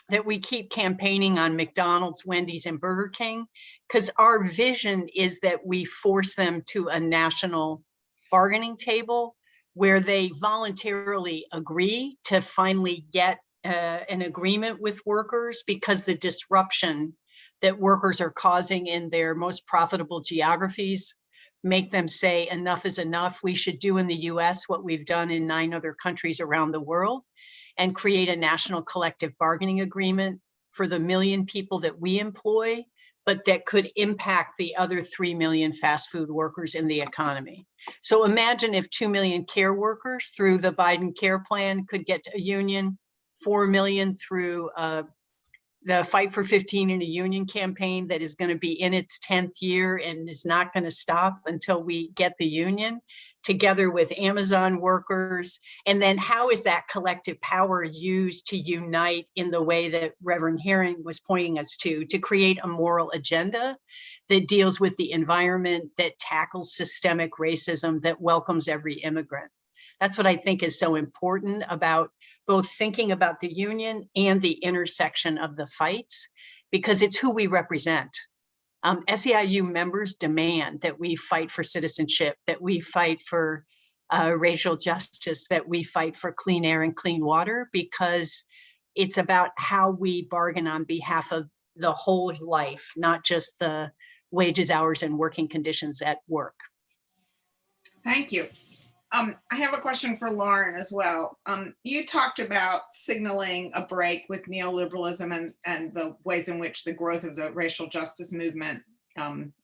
that we keep campaigning on McDonald's, Wendy's, and Burger King, because our vision is that we force them to a national bargaining table where they voluntarily agree to finally get an agreement with workers, because the disruption that workers are causing in their most profitable geographies make them say enough is enough. We should do in the US what we've done in 9 other countries around the world and create a national collective bargaining agreement for the 1 million people that we employ, but that could impact the other 3 million fast food workers in the economy. So imagine if 2 million care workers through the Biden Care Plan could get a union, 4 million through the Fight for 15 in a Union campaign that is going to be in its 10th year and is not going to stop until we get the union, together with Amazon workers. And then how is that collective power used to unite in the way that Reverend Herring was pointing us to create a moral agenda that deals with the environment, that tackles systemic racism, that welcomes every immigrant? That's what I think is so important about both thinking about the union and the intersection of the fights, because it's who we represent. SEIU members demand that we fight for citizenship, that we fight for racial justice, that we fight for clean air and clean water, because it's about how we bargain on behalf of the whole life, not just the wages, hours, and working conditions at work. Thank you. I have a question for Lauren as well. You talked about signaling a break with neoliberalism and the ways in which the growth of the racial justice movement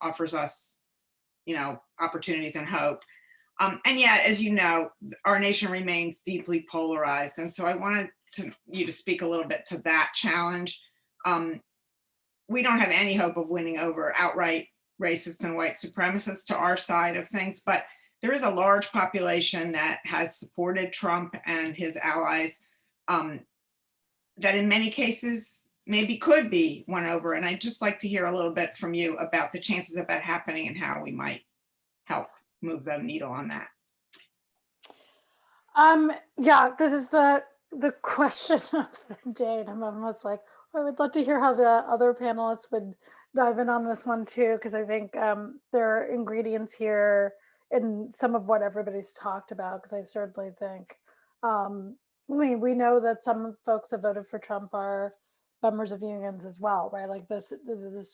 offers us, opportunities and hope. And yet, as you know, our nation remains deeply polarized. And so I wanted you to speak a little bit to that challenge. We don't have any hope of winning over outright racists and white supremacists to our side of things, but there is a large population that has supported Trump and his allies that in many cases maybe could be won over. And I'd just like to hear a little bit from you about the chances of that happening and how we might help move the needle on that. Yeah, this is the question of the day. And I'm almost like, I would love to hear how the other panelists would dive in on this one too, because I think there are ingredients here in some of what everybody's talked about, because I certainly think, we know that some folks that voted for Trump are members of unions as well, right? Like this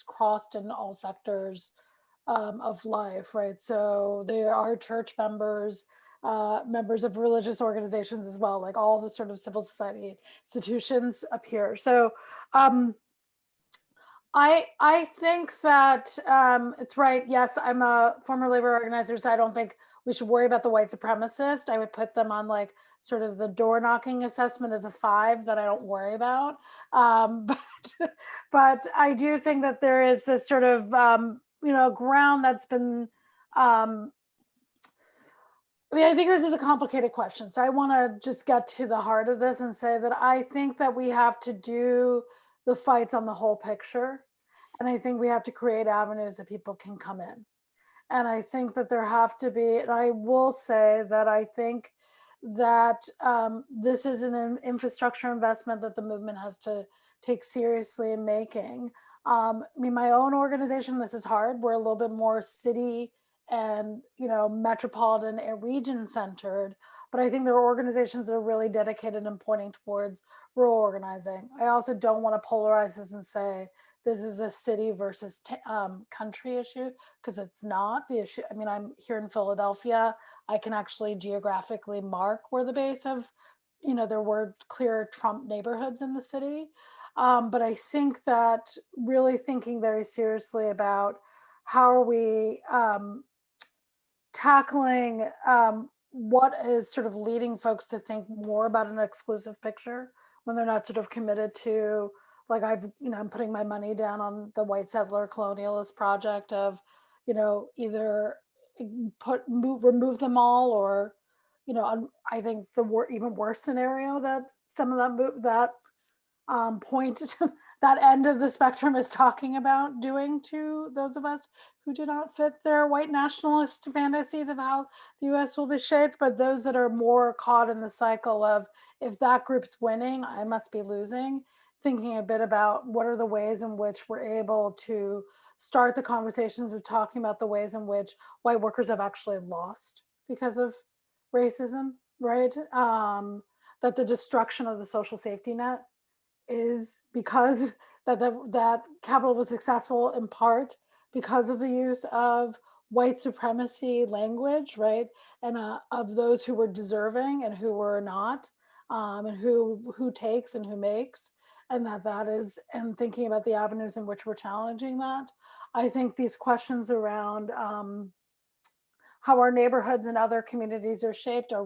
crossed in all sectors of life, right? So they are church members, members of religious organizations as well, like all the sort of civil society institutions up here. So I think that it's right. Yes, I'm a former labor organizer, so I don't think we should worry about the white supremacist. I would put them on like sort of the door knocking assessment as a 5 that I don't worry about. But I do think that there is this sort of ground that's been. I think this is a complicated question, so I want to just get to the heart of this and say that I think that we have to do the fights on the whole picture. And I think we have to create avenues that people can come in. And I think that there have to be, and I will say that I think that this is an infrastructure investment that the movement has to take seriously in making. My own organization, this is hard. We're a little bit more city and metropolitan and region centered, but I think there are organizations that are really dedicated and pointing towards rural organizing. I also don't want to polarize this and say this is a city versus country issue, because it's not the issue. I'm here in Philadelphia. I can actually geographically mark where the base of, there were clear Trump neighborhoods in the city. But I think that really thinking very seriously about how are we tackling what is sort of leading folks to think more about an exclusive picture when they're not sort of committed to, like I'm putting my money down on the white settler colonialist project of, either remove them all, or, I think the even worse scenario that some of that point that end of the spectrum is talking about doing to those of us who do not fit their white nationalist fantasies of how the US will be shaped, but those that are more caught in the cycle of, if that group's winning, I must be losing, thinking a bit about what are the ways in which we're able to start the conversations of talking about the ways in which white workers have actually lost because of racism, right? That the destruction of the social safety net is because that capital was successful in part because of the use of white supremacy language, right? And of those who were deserving and who were not, and who takes and who makes, and that is, and thinking about the avenues in which we're challenging that. I think these questions around how our neighborhoods and other communities are shaped are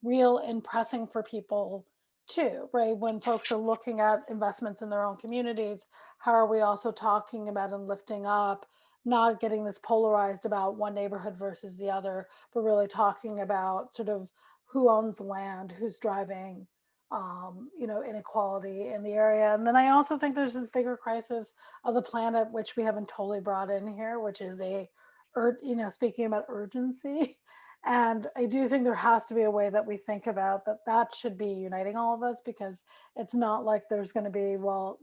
real and pressing for people too, right? When folks are looking at investments in their own communities, how are we also talking about and lifting up, not getting this polarized about one neighborhood versus the other, but really talking about sort of who owns land, who's driving, inequality in the area. And then I also think there's this bigger crisis of the planet, which we haven't totally brought in here, which is speaking about urgency. And I do think there has to be a way that we think about that should be uniting all of us, because it's not like there's going to be, well,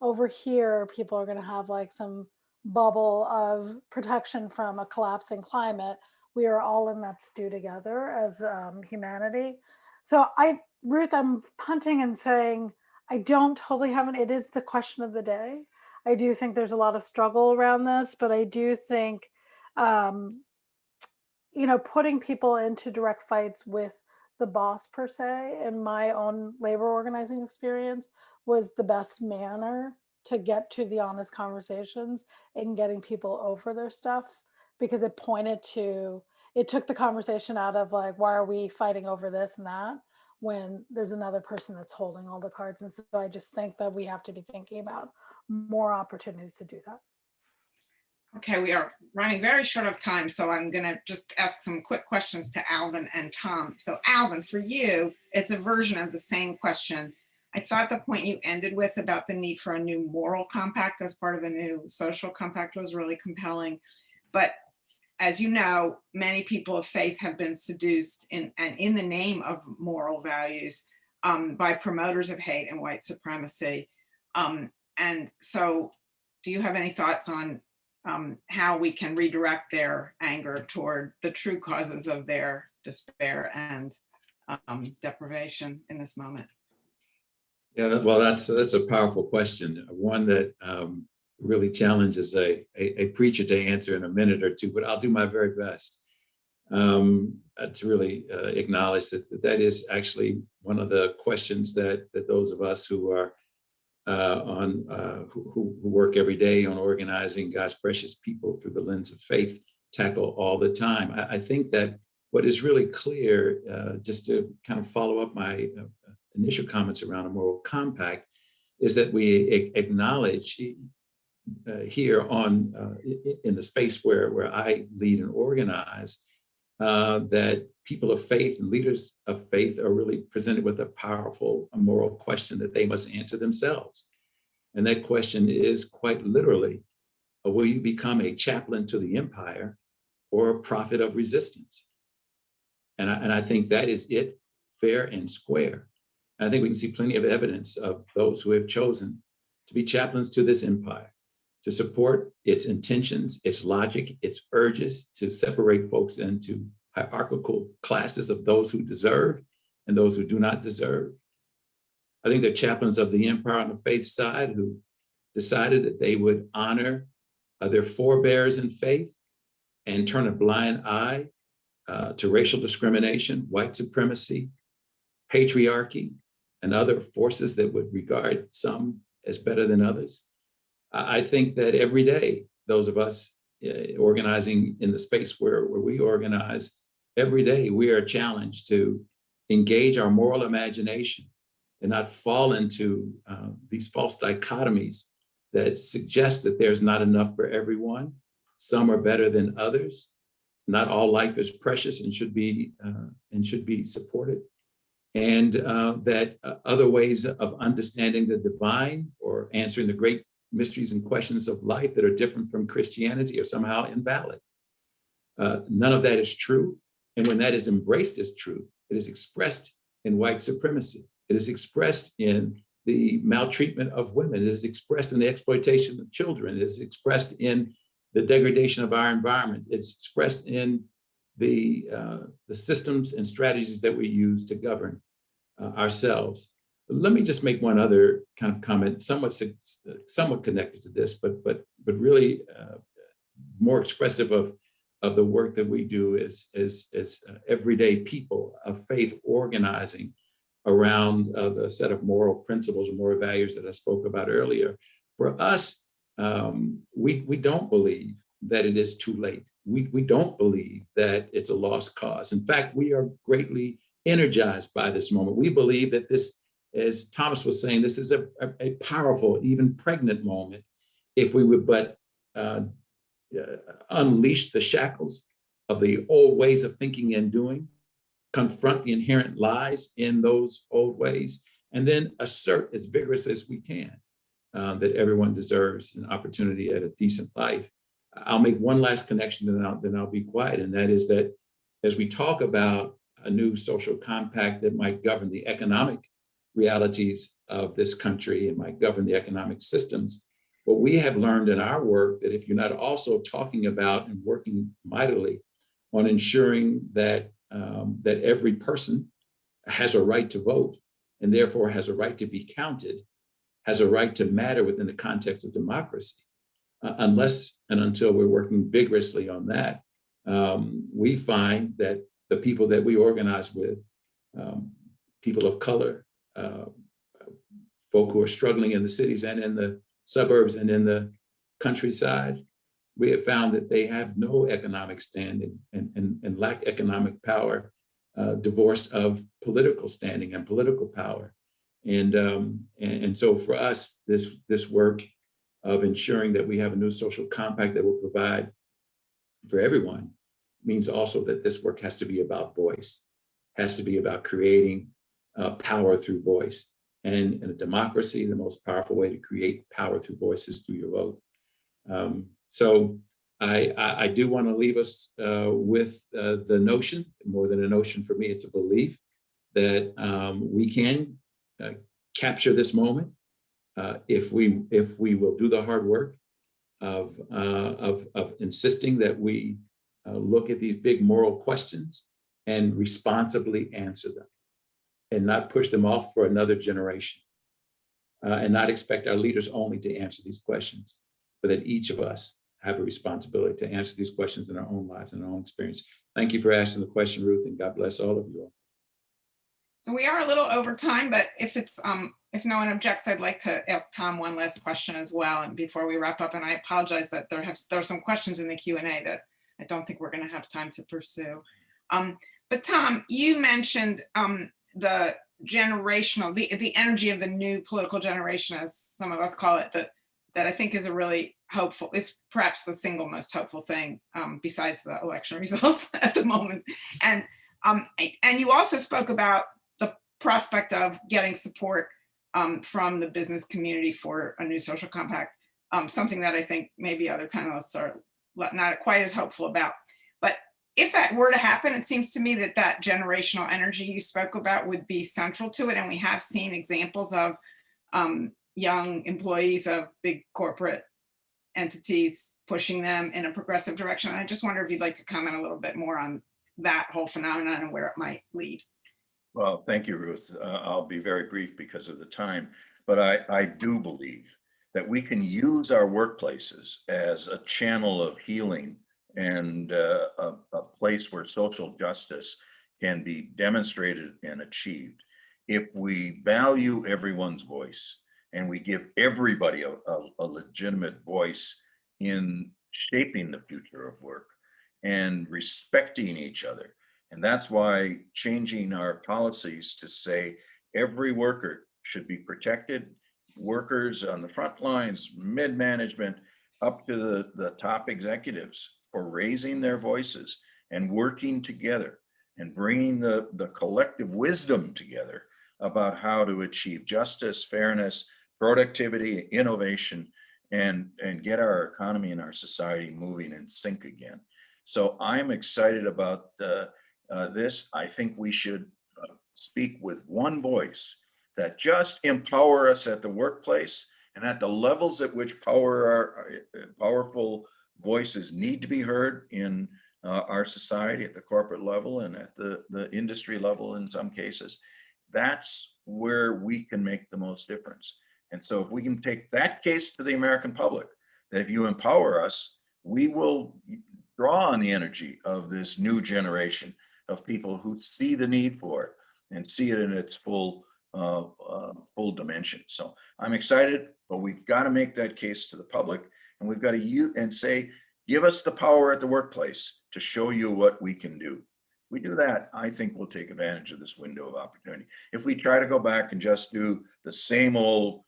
over here, people are going to have like some bubble of protection from a collapsing climate. We are all in that stew together as humanity. So Ruth, I'm punting and saying, I don't totally have it is the question of the day. I do think there's a lot of struggle around this, but I do think, putting people into direct fights with the boss per se, in my own labor organizing experience, was the best manner to get to the honest conversations and getting people over their stuff, because it took the conversation out of like, why are we fighting over this and that, when there's another person that's holding all the cards. And so I just think that we have to be thinking about more opportunities to do that. Okay, we are running very short of time, so I'm going to just ask some quick questions to Alvin and Tom. So Alvin, for you, it's a version of the same question. I thought the point you ended with about the need for a new moral compact as part of a new social compact was really compelling. But as you know, many people of faith have been seduced in the name of moral values by promoters of hate and white supremacy. And so do you have any thoughts on how we can redirect their anger toward the true causes of their despair and deprivation in this moment? Yeah, well, that's a powerful question, one that really challenges a preacher to answer in a minute or two, but I'll do my very best to really acknowledge that is actually one of the questions that those of us who are who work every day on organizing God's precious people through the lens of faith tackle all the time. I think that what is really clear, just to kind of follow up my initial comments around a moral compact, is that we acknowledge here in the space where I lead and organize, that people of faith and leaders of faith are really presented with a powerful moral question that they must answer themselves. And that question is quite literally, will you become a chaplain to the empire or a prophet of resistance? And I think that is it, fair and square. And I think we can see plenty of evidence of those who have chosen to be chaplains to this empire, to support its intentions, its logic, its urges, to separate folks into hierarchical classes of those who deserve and those who do not deserve. I think they're chaplains of the empire on the faith side who decided that they would honor their forebears in faith and turn a blind eye to racial discrimination, white supremacy, patriarchy, and other forces that would regard some as better than others. I think that every day, those of us organizing in the space where we organize, every day we are challenged to engage our moral imagination and not fall into these false dichotomies that suggest that there's not enough for everyone. Some are better than others. Not all life is precious and should be supported. And that other ways of understanding the divine or answering the great mysteries and questions of life that are different from Christianity are somehow invalid. None of that is true. And when that is embraced as true, it is expressed in white supremacy. It is expressed in the maltreatment of women. It is expressed in the exploitation of children. It is expressed in the degradation of our environment. It's expressed in the systems and strategies that we use to govern ourselves. Let me just make one other kind of comment, somewhat connected to this, but really more expressive of the work that we do as everyday people of faith organizing around the set of moral principles and moral values that I spoke about earlier. For us, we don't believe that it is too late. We don't believe that it's a lost cause. In fact, we are greatly energized by this moment. We believe that this, as Thomas was saying, this is a powerful, even pregnant moment if we would but unleash the shackles of the old ways of thinking and doing, confront the inherent lies in those old ways, and then assert as vigorous as we can that everyone deserves an opportunity at a decent life. I'll make one last connection, then I'll be quiet, and that is that as we talk about a new social compact that might govern the economic realities of this country and might govern the economic systems, what we have learned in our work that if you're not also talking about and working mightily on ensuring that that every person has a right to vote and therefore has a right to be counted, has a right to matter within the context of democracy. Unless and until we're working vigorously on that, we find that the people that we organize with, people of color, folk who are struggling in the cities and in the suburbs and in the countryside, we have found that they have no economic standing and lack economic power, divorced of political standing and political power. And so for us, this work of ensuring that we have a new social compact that will provide for everyone means also that this work has to be about voice, has to be about creating power through voice. And in a democracy, the most powerful way to create power through voice is through your vote. So I do want to leave us with the notion, more than a notion for me, it's a belief that we can capture this moment if we will do the hard work of insisting that we look at these big moral questions and responsibly answer them, and not push them off for another generation, and not expect our leaders only to answer these questions, but that each of us have a responsibility to answer these questions in our own lives and our own experience. Thank you for asking the question, Ruth, and God bless all of you all. So we are a little over time, but if if no one objects, I'd like to ask Tom one last question as well, and before we wrap up. And I apologize that there are some questions in the Q&A that I don't think we're going to have time to pursue. But Tom, you mentioned the generational, the energy of the new political generation, as some of us call it, that I think is a really hopeful, it's perhaps the single most hopeful thing besides the election results at the moment. And you also spoke about the prospect of getting support from the business community for a new social compact, something that I think maybe other panelists are not quite as hopeful about. But if that were to happen, it seems to me that that generational energy you spoke about would be central to it. And we have seen examples of young employees of big corporate entities pushing them in a progressive direction. And I just wonder if you'd like to comment a little bit more on that whole phenomenon and where it might lead. Well, thank you, Ruth. I'll be very brief because of the time, but I do believe that we can use our workplaces as a channel of healing and a place where social justice can be demonstrated and achieved if we value everyone's voice and we give everybody a legitimate voice in shaping the future of work and respecting each other. And that's why changing our policies to say every worker should be protected, workers on the front lines, mid-management, up to the top executives, for raising their voices and working together and bringing the collective wisdom together about how to achieve justice, fairness, productivity, innovation, and get our economy and our society moving in sync again. So I'm excited about this. I think we should speak with one voice that just empower us at the workplace and at the levels at which powerful voices need to be heard in our society, at the corporate level and at the industry level in some cases. That's where we can make the most difference. And so if we can take that case to the American public, that if you empower us, we will draw on the energy of this new generation of people who see the need for it and see it in its full dimension. So I'm excited, but we've got to make that case to the public, and we've got to use and say, give us the power at the workplace to show you what we can do. If we do that, I think we'll take advantage of this window of opportunity. If we try to go back and just do the same old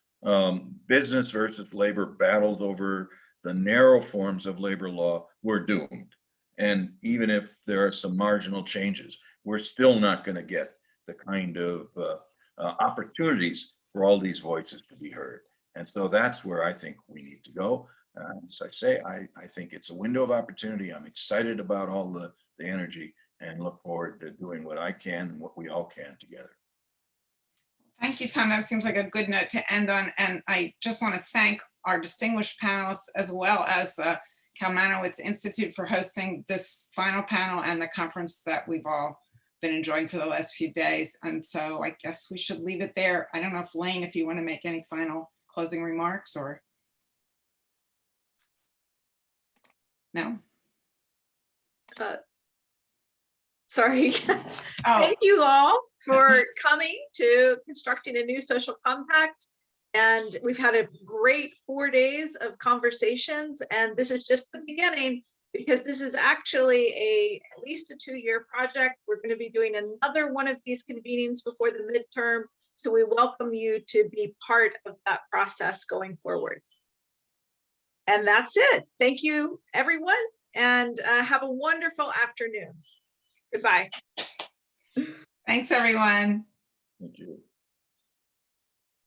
business versus labor battles over the narrow forms of labor law, we're doomed. And even if there are some marginal changes, we're still not going to get the kind of opportunities for all these voices to be heard. And so that's where I think we need to go. As I say, I think it's a window of opportunity. I'm excited about all the energy and look forward to doing what I can and what we all can together. Thank you, Tom. That seems like a good note to end on. And I just want to thank our distinguished panelists as well as the Kalmanowitz Institute for hosting this final panel and the conference that we've all been enjoying for the last few days. And so I guess we should leave it there. I don't know if Lane, if you want to make any final closing remarks or? No? Sorry. Oh, Thank you all for coming to constructing a new social compact. And we've had a great 4 days of conversations, and this is just the beginning, because this is actually at least a 2-year project. We're going to be doing another one of these convenings before the midterm. So we welcome you to be part of that process going forward. And that's it. Thank you, everyone, and have a wonderful afternoon. Goodbye. thanks, everyone. Thank you.